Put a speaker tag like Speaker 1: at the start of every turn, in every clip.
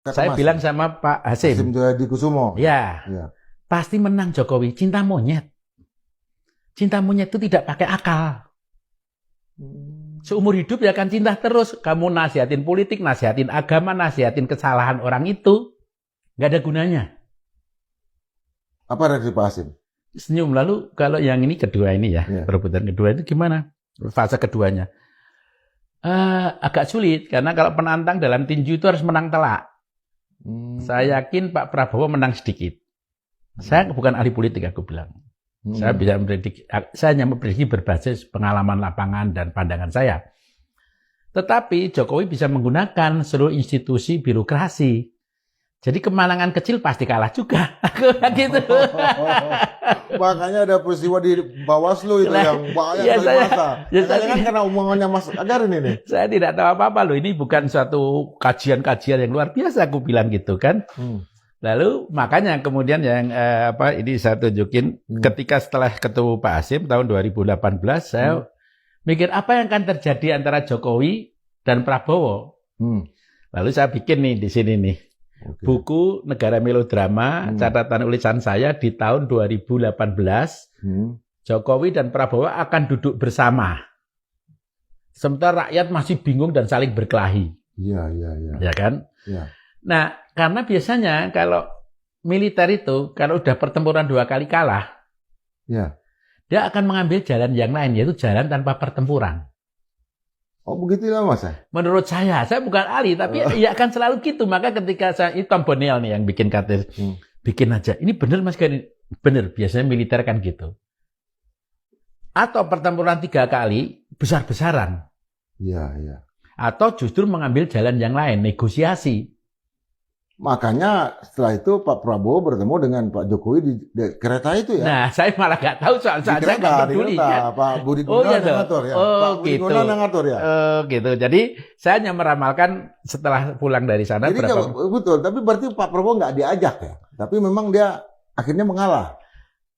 Speaker 1: Saya bilang sama Pak Hasyim.
Speaker 2: Hasyim Joyadikusumo.
Speaker 1: Ya, pasti menang Jokowi. Cinta monyet. Cinta monyet itu tidak pakai akal. Seumur hidup ya akan cinta terus. Kamu nasihatin politik, nasihatin agama, nasihatin kesalahan orang itu. Nggak ada gunanya.
Speaker 2: Apa reaksi Pak Hasyim?
Speaker 1: Senyum. Lalu kalau yang ini kedua ini ya, perebutan kedua itu gimana? Fase keduanya. Agak sulit, karena kalau penantang dalam tinju itu harus menang telak. Saya yakin Pak Prabowo menang sedikit. Saya bukan ahli politik, aku bilang. Saya bisa memprediksi, saya hanya memprediksi berbasis pengalaman lapangan dan pandangan saya. Tetapi Jokowi bisa menggunakan seluruh institusi birokrasi. Jadi kemenangan kecil pasti kalah juga. Gitu.
Speaker 2: Makanya ada peristiwa di Bawaslu itu yang banyak sekali masa. Kan karena omongannya Mas Agarin ini.
Speaker 1: Saya tidak tahu apa-apa loh. Ini bukan suatu kajian-kajian yang luar biasa, aku bilang gitu kan. Lalu makanya kemudian yang ini saya tunjukin ketika setelah ketemu Pak Hasyim tahun 2018 saya mikir apa yang akan terjadi antara Jokowi dan Prabowo. Lalu saya bikin nih di sini nih. Buku Negara Melodrama, catatan tulisan saya di tahun 2018, Jokowi dan Prabowo akan duduk bersama. Sementara rakyat masih bingung dan saling berkelahi.
Speaker 2: Iya.
Speaker 1: Ya kan?
Speaker 2: Ya.
Speaker 1: Nah, karena biasanya kalau militer itu, kalau udah pertempuran 2 kali kalah, dia akan mengambil jalan yang lain, yaitu jalan tanpa pertempuran.
Speaker 2: Oh begitu ya Mas?
Speaker 1: Menurut saya bukan ahli, tapi ya akan selalu gitu. Maka ketika ini Tom Bonnell nih yang bikin katir, bikin aja. Ini benar Mas Gani? Benar, biasanya militer kan gitu. Atau pertempuran 3 kali, besar-besaran.
Speaker 2: Iya.
Speaker 1: Atau justru mengambil jalan yang lain, negosiasi.
Speaker 2: Makanya setelah itu Pak Prabowo bertemu dengan Pak Jokowi di kereta itu ya.
Speaker 1: Nah, saya malah nggak tahu soal saya nggak peduli.
Speaker 2: Pak Budi Gunawan yang ngatur ya. Pak Budi Gunawan yang ngatur ya.
Speaker 1: Gitu. Jadi saya hanya meramalkan setelah pulang dari sana.
Speaker 2: Jadi betul. Tapi berarti Pak Prabowo nggak diajak ya. Tapi memang dia akhirnya mengalah.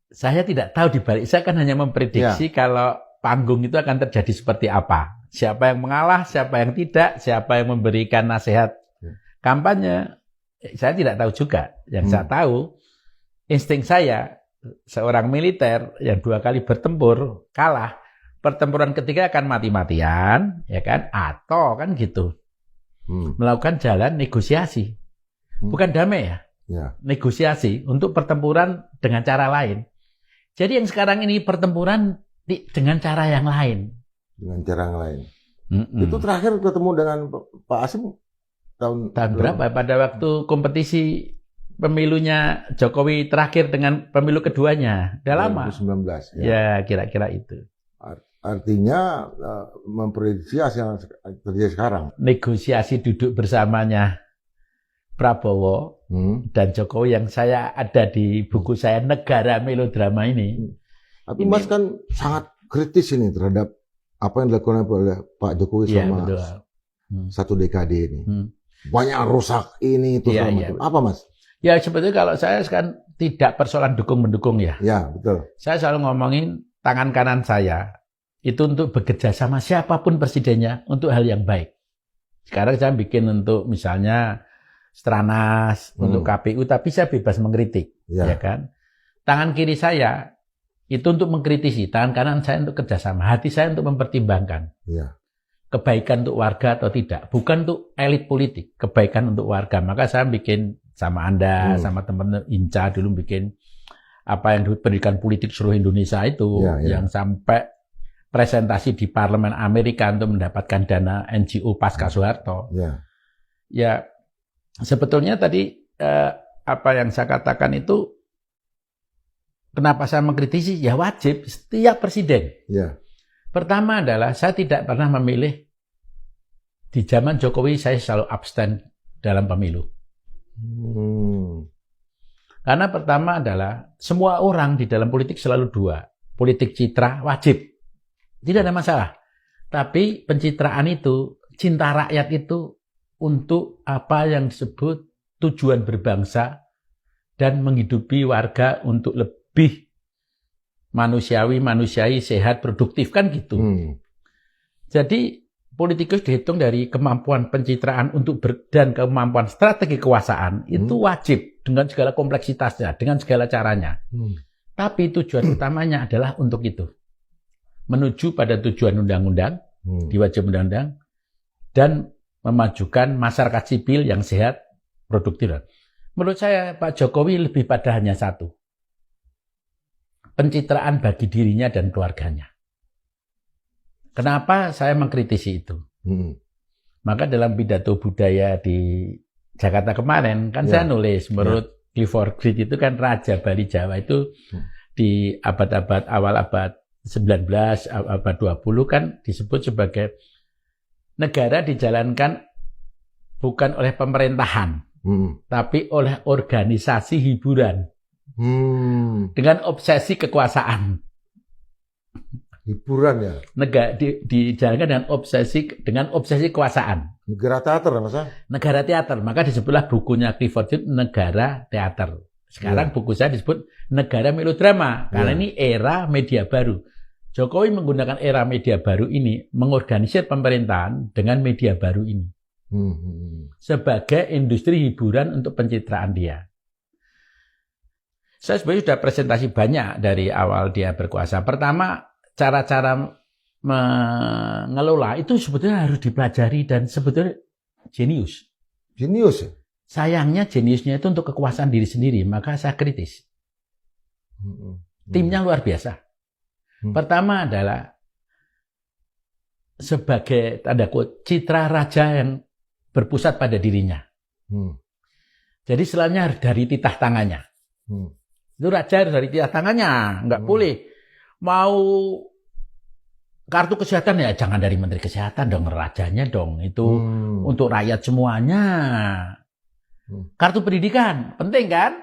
Speaker 1: Saya tidak tahu di balik. Saya kan hanya memprediksi kalau panggung itu akan terjadi seperti apa. Siapa yang mengalah, siapa yang tidak, siapa yang memberikan nasihat kampanye. Saya tidak tahu juga. Yang saya tahu, insting saya, seorang militer yang 2 kali bertempur, kalah, pertempuran ketiga akan mati-matian, ya kan? Atau kan gitu. Melakukan jalan negosiasi. Bukan damai ya? Negosiasi untuk pertempuran dengan cara lain. Jadi yang sekarang ini pertempuran dengan cara yang lain.
Speaker 2: Dengan cara yang lain. Itu terakhir ketemu dengan Pak Hasyim tahun
Speaker 1: berapa? Pada waktu kompetisi pemilunya Jokowi terakhir dengan pemilu keduanya. Udah lama.
Speaker 2: 2019.
Speaker 1: Ya, kira-kira itu.
Speaker 2: Artinya memprediksi hasil yang terjadi sekarang.
Speaker 1: Negosiasi duduk bersamanya Prabowo dan Jokowi yang saya ada di buku saya Negara Melodrama ini.
Speaker 2: Tapi Mas kan sangat kritis ini terhadap apa yang dilakukan oleh Pak Jokowi selama 1 dekade ini. Banyak rusak ini itu apa Mas?
Speaker 1: Ya sebetulnya kalau saya kan tidak persoalan dukung-mendukung ya.
Speaker 2: Ya betul.
Speaker 1: Saya selalu ngomongin tangan kanan saya itu untuk bekerja sama siapapun presidennya untuk hal yang baik. Sekarang saya bikin untuk misalnya Stranas, untuk KPU, tapi saya bebas mengkritik, ya kan? Tangan kiri saya itu untuk mengkritisi, tangan kanan saya untuk kerjasama, hati saya untuk mempertimbangkan. Kebaikan untuk warga atau tidak, bukan untuk elit politik, kebaikan untuk warga. Maka saya bikin sama Anda, sama teman-teman Inca dulu bikin apa yang disebut pendidikan politik seluruh Indonesia itu, yang sampai presentasi di Parlemen Amerika untuk mendapatkan dana NGO pasca Soeharto. Ya, sebetulnya tadi apa yang saya katakan itu, kenapa saya mengkritisi? Ya wajib setiap presiden. Pertama adalah saya tidak pernah memilih di zaman Jokowi, saya selalu abstain dalam pemilu. Karena pertama adalah semua orang di dalam politik selalu 2. Politik citra wajib. Tidak ada masalah. Tapi pencitraan itu, cinta rakyat itu untuk apa yang disebut tujuan berbangsa dan menghidupi warga untuk lebih manusiawi, sehat, produktif kan gitu. Jadi politikus dihitung dari kemampuan pencitraan dan kemampuan strategi kekuasaan itu wajib dengan segala kompleksitasnya, dengan segala caranya. Tapi tujuan utamanya adalah untuk itu. Menuju pada tujuan undang-undang, diwajib undang-undang, dan memajukan masyarakat sipil yang sehat, produktif. Menurut saya Pak Jokowi lebih pada hanya satu. Pencitraan bagi dirinya dan keluarganya. Kenapa saya mengkritisi itu? Maka dalam pidato budaya di Jakarta kemarin, kan saya nulis, menurut Clifford Geertz itu kan Raja Bali Jawa itu di abad-abad awal abad 19, abad 20 kan disebut sebagai negara dijalankan bukan oleh pemerintahan, tapi oleh organisasi hiburan. Dengan obsesi kekuasaan.
Speaker 2: Hiburan ya?
Speaker 1: Negara dijalankan dengan obsesi kekuasaan.
Speaker 2: Negara teater Mas?
Speaker 1: Negara teater. Maka disebutlah bukunya Clifford Geertz Negara Teater. Sekarang buku saya disebut Negara Melodrama. Karena ini era media baru. Jokowi menggunakan era media baru ini mengorganisir pemerintahan dengan media baru ini. Sebagai industri hiburan untuk pencitraan dia. Saya sebenarnya sudah presentasi banyak dari awal dia berkuasa. Pertama, cara-cara mengelola itu sebetulnya harus dipelajari dan sebetulnya jenius.
Speaker 2: Jenius ya?
Speaker 1: Sayangnya jeniusnya itu untuk kekuasaan diri sendiri, maka saya kritis. Timnya luar biasa. Pertama adalah sebagai tanda kutip citra raja yang berpusat pada dirinya. Jadi selainnya dari titah tangannya. Itu raja dari titah tangannya, nggak boleh. Mau kartu kesehatan ya jangan dari Menteri Kesehatan dong, rajanya dong. Itu untuk rakyat semuanya. Kartu pendidikan, penting kan?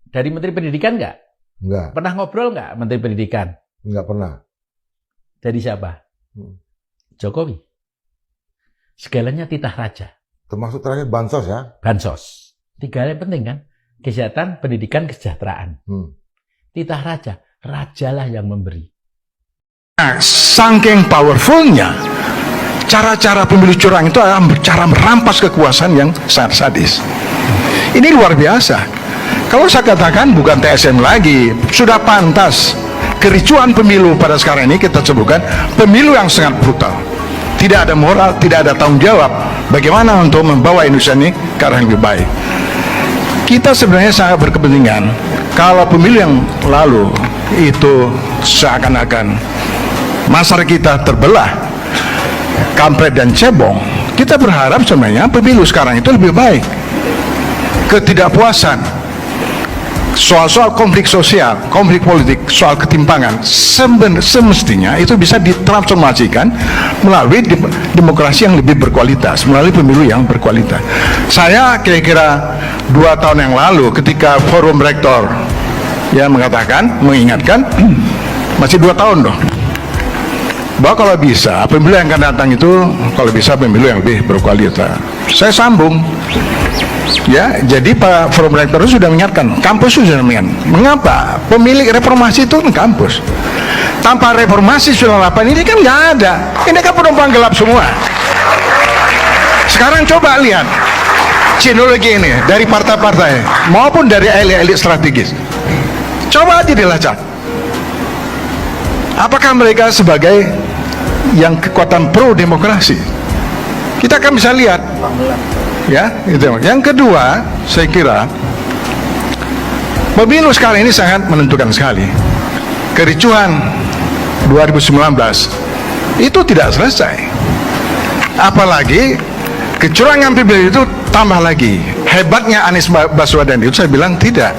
Speaker 1: Dari Menteri Pendidikan nggak?
Speaker 2: Nggak.
Speaker 1: Pernah ngobrol nggak Menteri Pendidikan?
Speaker 2: Nggak pernah.
Speaker 1: Dari siapa? Jokowi. Segalanya titah raja.
Speaker 2: Termasuk terakhir bansos ya?
Speaker 1: Bansos. 3 hal yang penting kan? Kesehatan, pendidikan, kesejahteraan. Titah raja. Rajalah yang memberi.
Speaker 3: Saking powerfulnya, cara-cara pemilu curang itu adalah cara merampas kekuasaan yang sangat sadis. Ini luar biasa. Kalau saya katakan bukan TSM lagi, sudah pantas. Kericuan pemilu pada sekarang ini kita sebutkan pemilu yang sangat brutal. Tidak ada moral, tidak ada tanggung jawab. Bagaimana untuk membawa Indonesia ini ke arah yang lebih baik. Kita sebenarnya sangat berkepentingan kalau pemilu yang lalu itu seakan-akan masyarakat kita terbelah, kampret dan cebong. Kita berharap sebenarnya pemilu sekarang itu lebih baik. Ketidakpuasan, soal-soal konflik sosial, konflik politik, soal ketimpangan semestinya itu bisa ditransformasikan melalui demokrasi yang lebih berkualitas, melalui pemilu yang berkualitas. Saya kira-kira 2 tahun yang lalu ketika forum rektor mengingatkan masih 2 tahun dong, bahwa kalau bisa pemilu yang akan datang itu kalau bisa pemilu yang lebih berkualitas. Saya sambung ya, jadi Pak Forum Rektor sudah mengingatkan, kampus sudah mengingatkan. Mengapa? Pemilik reformasi itu kan kampus. Tanpa reformasi 98 ini kan nggak ada. Ini kan penumpang gelap semua. Sekarang coba lihat sinologi ini dari partai-partai maupun dari elit-elit strategis. Coba aja dilacak. Apakah mereka sebagai yang kekuatan pro demokrasi? Kita kan bisa lihat. Ya, itu. Yang kedua, saya kira pemilu sekarang ini sangat menentukan sekali. Kericuhan 2019 itu tidak selesai. Apalagi kecurangan pemilu itu tambah lagi. Hebatnya Anies Baswedan itu saya bilang tidak.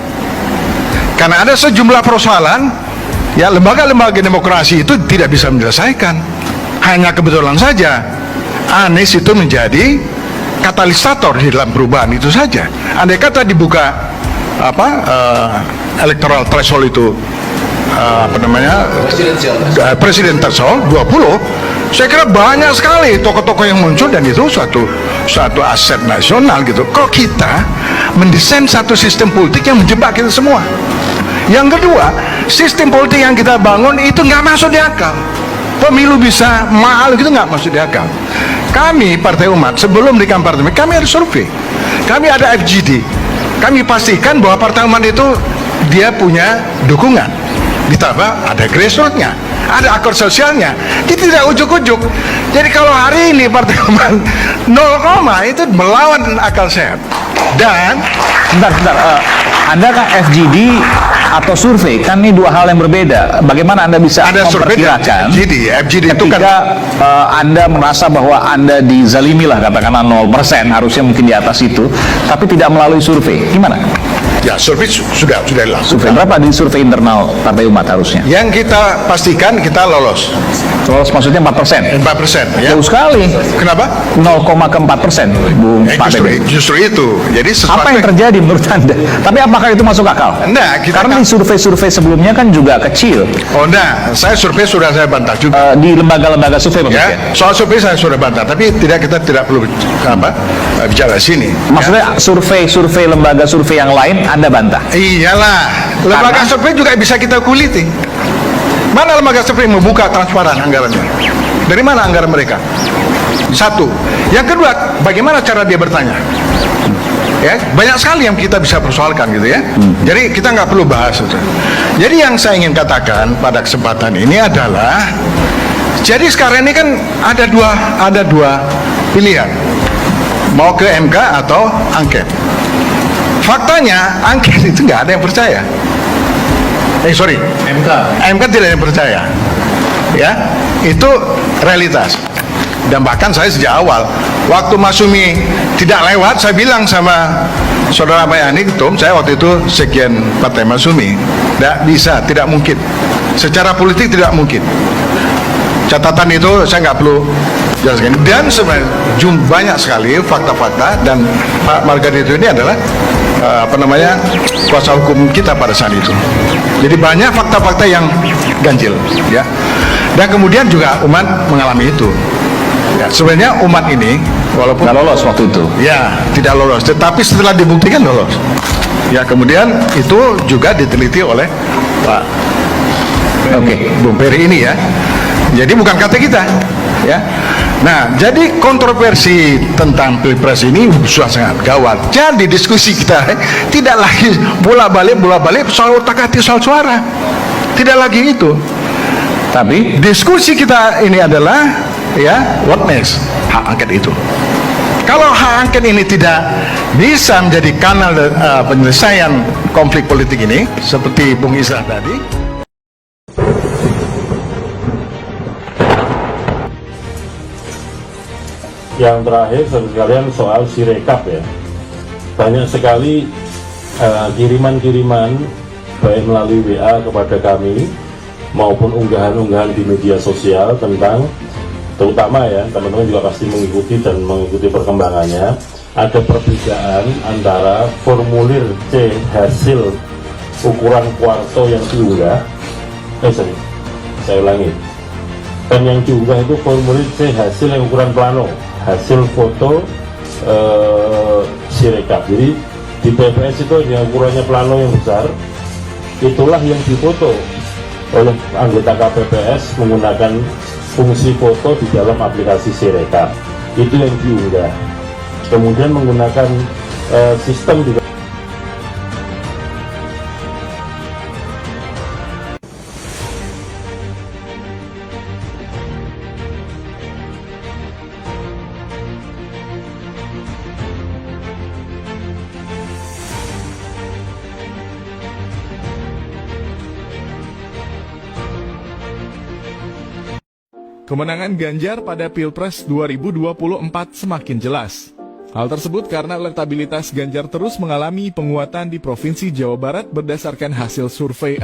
Speaker 3: Karena ada sejumlah persoalan, ya lembaga-lembaga demokrasi itu tidak bisa menyelesaikan. Hanya kebetulan saja Anies itu menjadi katalisator di dalam perubahan itu saja. Andai kata dibuka electoral threshold itu presidential threshold 20, saya kira banyak sekali tokoh-tokoh yang muncul dan itu suatu aset nasional gitu. Kok kita mendesain satu sistem politik yang menjebak kita semua? Yang kedua, sistem politik yang kita bangun itu nggak masuk di akal. pemilu bisa mahal gitu nggak masuk di akal. Kami Partai Umat sebelum di kampanye kami ada survei, kami ada FGD, kami pastikan bahwa Partai Umat itu dia punya dukungan, ditambah ada grassroots-nya, ada akar sosialnya, dia tidak ujuk-ujuk. Jadi kalau hari ini Partai Umat 0, itu melawan akal sehat. Dan
Speaker 4: Bentar, Anda kan FGD atau survei, kan ini dua hal yang berbeda. Bagaimana Anda bisa
Speaker 3: ada survei
Speaker 4: memperkirakan
Speaker 3: FGD itu kan
Speaker 4: ketika Anda merasa bahwa Anda dizalimi lah, katakanlah 0%, harusnya mungkin di atas itu, tapi tidak melalui survei, gimana?
Speaker 3: ya survei sudah dilakukan.
Speaker 4: Survei berapa di survei internal Partai Umat harusnya?
Speaker 3: Yang kita pastikan kita lolos.
Speaker 4: Lolos maksudnya 4%?
Speaker 3: 4%. Ya.
Speaker 4: Jauh sekali.
Speaker 3: Kenapa?
Speaker 4: 0,4%, Bung Pak Teddy.
Speaker 3: Justru itu. Jadi
Speaker 4: apa yang terjadi menurut Anda? Tapi apakah itu masuk akal?
Speaker 3: Enggak,
Speaker 4: karena di survei-survei sebelumnya kan juga kecil.
Speaker 3: Oh enggak, saya survei sudah saya bantah juga.
Speaker 4: Di lembaga-lembaga survei maksudnya?
Speaker 3: Ya, soal survei saya sudah bantah, tapi kita tidak perlu bicara sini.
Speaker 4: Maksudnya survei lembaga survei yang lain Anda bantah?
Speaker 3: Iyalah, lembaga survei juga bisa kita kuliti. Mana lembaga survei membuka transparan anggarannya? Dari mana anggaran mereka? Satu. Yang kedua, bagaimana cara dia bertanya? Ya, banyak sekali yang kita bisa persoalkan gitu ya. Jadi kita nggak perlu bahas itu. Jadi yang saya ingin katakan pada kesempatan ini adalah, jadi sekarang ini kan ada dua pilihan, mau ke MK atau angket. Faktanya angket itu nggak ada yang percaya. MK tidak ada yang percaya. Ya, itu realitas. Dan bahkan saya sejak awal, waktu Masyumi tidak lewat, saya bilang sama saudara Bayani Ketum, saya waktu itu sekjen Partai Masyumi, tidak bisa, tidak mungkin. Secara politik tidak mungkin. Catatan itu saya nggak perlu jelaskan. Dan sebenarnya banyak sekali fakta-fakta, dan Pak Margarito ini adalah kuasa hukum kita pada saat itu. Jadi banyak fakta-fakta yang ganjil, ya. Dan kemudian juga umat mengalami itu. Ya, sebenarnya umat ini walaupun
Speaker 4: nggak lolos waktu itu,
Speaker 3: ya tidak lolos, tetapi setelah dibuktikan lolos. Ya, kemudian itu juga diteliti oleh Pak Bung Peri ini ya. Jadi bukan kata kita, ya. Nah, jadi kontroversi tentang Pilpres ini sudah sangat gawat. Jadi diskusi kita tidak lagi bola-balik soal otak-atik soal suara. Tidak lagi itu. Tapi diskusi kita ini adalah, ya, what next? Hak angket itu. Kalau hak angket ini tidak bisa menjadi kanal penyelesaian konflik politik ini, seperti Bung Islah tadi.
Speaker 5: Yang terakhir, saudara sekalian, soal Sirekap ya. Banyak sekali kiriman-kiriman baik melalui WA kepada kami maupun unggahan-unggahan di media sosial tentang, terutama ya, teman-teman juga pasti mengikuti perkembangannya, ada perbedaan antara formulir C hasil ukuran kuarto yang diunggah, saya ulangi, dan yang diunggah itu formulir C hasil yang ukuran plano, hasil foto Sirekap. Jadi di TPS itu yang ukurannya plano yang besar, itulah yang difoto oleh anggota KPPS menggunakan fungsi foto di dalam aplikasi Sirekap. Itu yang diunggah. Kemudian menggunakan sistem juga.
Speaker 6: Kemenangan Ganjar pada Pilpres 2024 semakin jelas. Hal tersebut karena elektabilitas Ganjar terus mengalami penguatan di Provinsi Jawa Barat berdasarkan hasil survei